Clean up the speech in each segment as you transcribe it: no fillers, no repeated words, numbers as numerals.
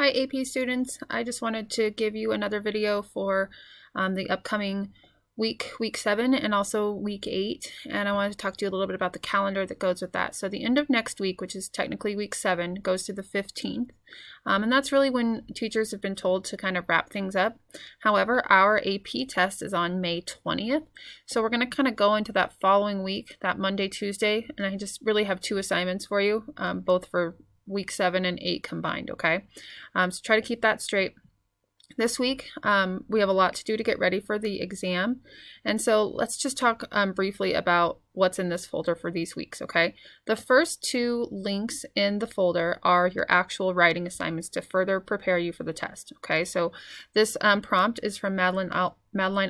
Hi AP students, I just wanted to give you another video for the upcoming week 7 and also week 8, and I wanted to talk to you a little bit about the calendar that goes with that. So the end of next week, which is technically week 7, goes to the 15th, and that's really when teachers have been told to kind of wrap things up. However, our AP test is on May 20th, so we're going to kind of go into that following week, that Monday, Tuesday, and I just really have 2 assignments for you, both for week 7 and 8 combined, okay? So try to keep that straight. This week, we have a lot to do to get ready for the exam. And so let's just talk briefly about what's in this folder for these weeks, okay? The first 2 links in the folder are your actual writing assignments to further prepare you for the test, okay? So this prompt is from Madeline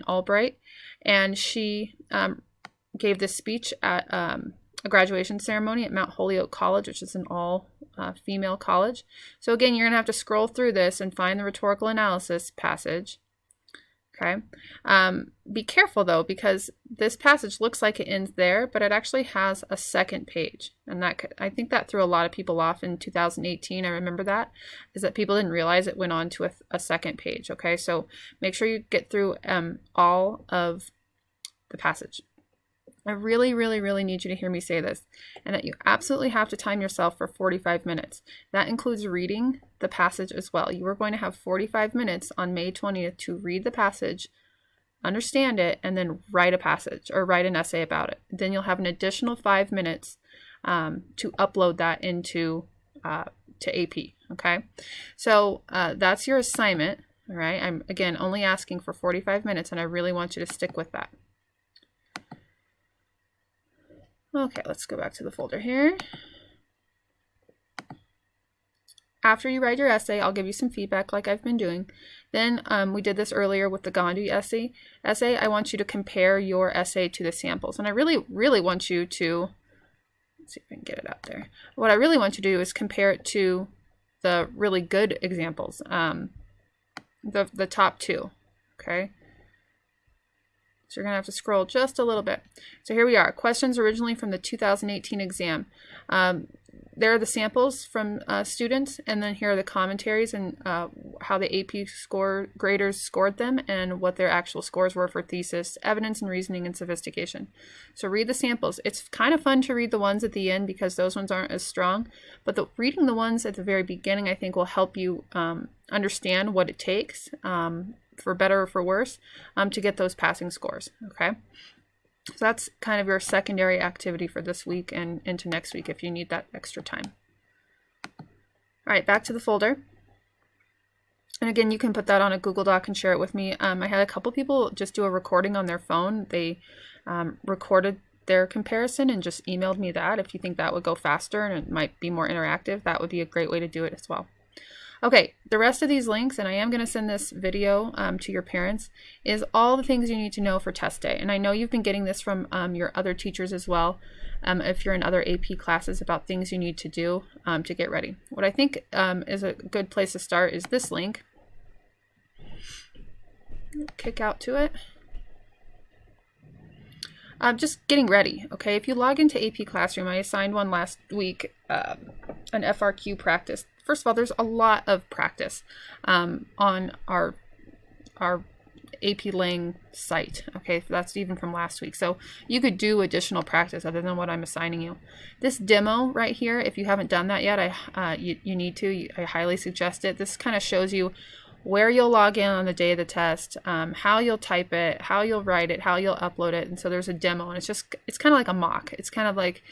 Albright, and she gave this speech at a graduation ceremony at Mount Holyoke College, which is an all-female college. So again, you're going to have to scroll through this and find the rhetorical analysis passage. Okay. Be careful though, because this passage looks like it ends there, but it actually has a second page. And I think that threw a lot of people off in 2018. I remember that, is that people didn't realize it went on to a second page. Okay. So make sure you get through all of the passage. I really, really, really need you to hear me say this, and that you absolutely have to time yourself for 45 minutes. That includes reading the passage as well. You are going to have 45 minutes on May 20th to read the passage, understand it, and then write a passage or write an essay about it. Then you'll have an additional 5 minutes to upload that into to AP, okay? So that's your assignment, all right? I'm, again, only asking for 45 minutes, and I really want you to stick with that. Okay, let's go back to the folder here. After you write your essay, I'll give you some feedback like I've been doing. Then we did this earlier with the Gandhi essay. I want you to compare your essay to the samples. And I really, really want you to, let's see if I can get it out there. What I really want you to do is compare it to the really good examples, the top 2, okay? So you're going to have to scroll just a little bit. So here we are. Questions originally from the 2018 exam. There are the samples from students, and then here are the commentaries and how the AP graders scored them and what their actual scores were for thesis, evidence and reasoning, and sophistication. So read the samples. It's kind of fun to read the ones at the end because those ones aren't as strong, but reading the ones at the very beginning I think will help you understand what it takes, for better or for worse, to get those passing scores, okay? So that's kind of your secondary activity for this week and into next week if you need that extra time. All right, back to the folder. And again, you can put that on a Google Doc and share it with me. I had a couple people just do a recording on their phone. They recorded their comparison and just emailed me that. If you think that would go faster and it might be more interactive, that would be a great way to do it as well. Okay, the rest of these links, and I am going to send this video to your parents, is all the things you need to know for test day. And I know you've been getting this from your other teachers as well, if you're in other AP classes, about things you need to do to get ready. What I think is a good place to start is this link. Kick out to it. Just getting ready, okay? If you log into AP Classroom, I assigned one last week, an FRQ practice. First of all, there's a lot of practice on our AP Lang site, okay? That's even from last week. So you could do additional practice other than what I'm assigning you. This demo right here, if you haven't done that yet, you need to. I highly suggest it. This kind of shows you where you'll log in on the day of the test, how you'll type it, how you'll write it, how you'll upload it. And so there's a demo, and it's kind of like a mock. It's kind of like,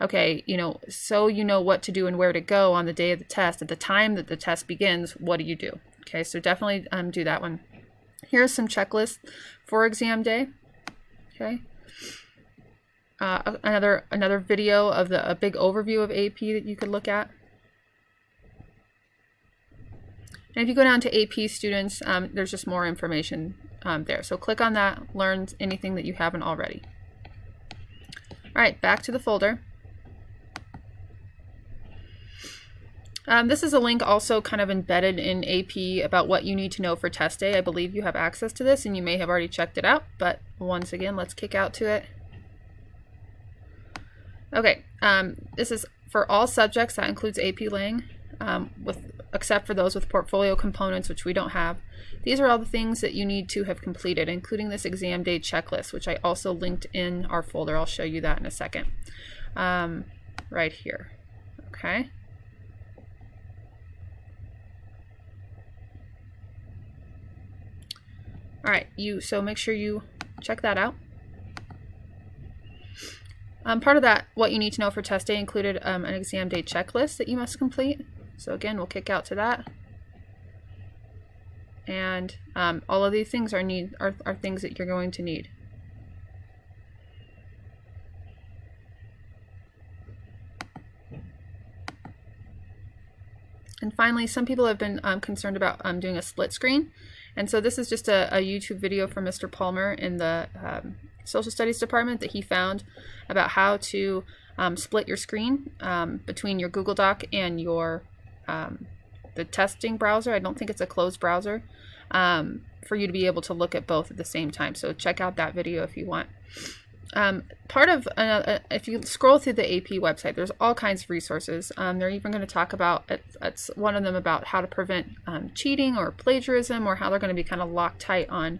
okay, so you know what to do and where to go on the day of the test. At the time that the test begins, what do you do? Okay, so definitely do that one. Here's some checklists for exam day. Okay. Another video of a big overview of AP that you could look at. And if you go down to AP students, there's just more information there. So click on that, learn anything that you haven't already. All right, back to the folder. This is a link also kind of embedded in AP about what you need to know for test day. I believe you have access to this and you may have already checked it out, but once again, let's kick out to it. Okay, this is for all subjects. That includes AP Lang with except for those with portfolio components, which we don't have. These are all the things that you need to have completed, including this exam day checklist, which I also linked in our folder. I'll show you that in a second. Right here. Okay. All right, so make sure you check that out. Part of that, what you need to know for test day included an exam day checklist that you must complete. So again, we'll kick out to that. And all of these things are things that you're going to need. And finally, some people have been concerned about doing a split screen. And so this is just a YouTube video from Mr. Palmer in the Social Studies department that he found about how to split your screen between your Google Doc and your the testing browser. I don't think it's a closed browser, for you to be able to look at both at the same time. So check out that video if you want. Part of if you scroll through the AP website, there's all kinds of resources. They're even going to talk about it's one of them about how to prevent cheating or plagiarism, or how they're going to be kind of locked tight on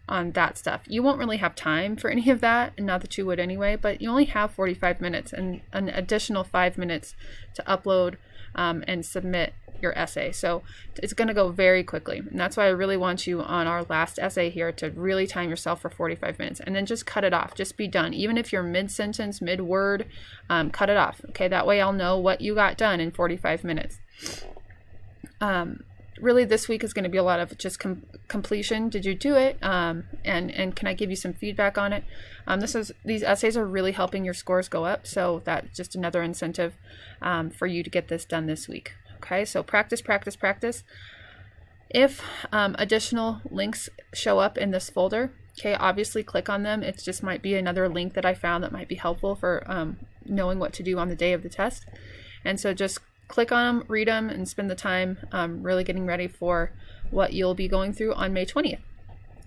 that stuff. You won't really have time for any of that, and not that you would anyway, but you only have 45 minutes and an additional 5 minutes to upload and submit your essay. So it's going to go very quickly, and that's why I really want you on our last essay here to really time yourself for 45 minutes, and then just cut it off. Just be done. Even if you're mid-sentence, mid-word, cut it off. Okay, that way I'll know what you got done in 45 minutes. Really, this week is going to be a lot of just completion. Did you do it? And can I give you some feedback on it? These essays are really helping your scores go up, so that's just another incentive for you to get this done this week. Okay, so practice, practice, practice. If additional links show up in this folder, okay, obviously click on them. It just might be another link that I found that might be helpful for knowing what to do on the day of the test. And so just click on them, read them, and spend the time really getting ready for what you'll be going through on May 20th.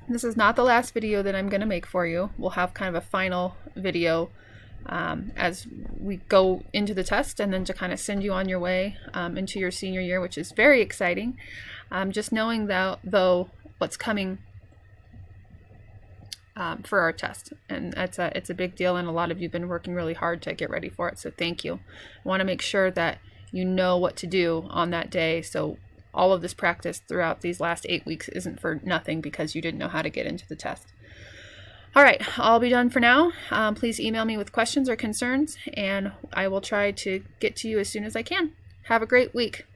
This is not the last video that I'm going to make for you. We'll have kind of a final video as we go into the test, and then to kind of send you on your way into your senior year, which is very exciting. Just knowing that, though, what's coming for our test, and it's a big deal, and a lot of you have been working really hard to get ready for it, so thank you. I want to make sure that you know what to do on that day, so all of this practice throughout these last 8 weeks isn't for nothing because you didn't know how to get into the test. All right, I'll be done for now. Please email me with questions or concerns, and I will try to get to you as soon as I can. Have a great week.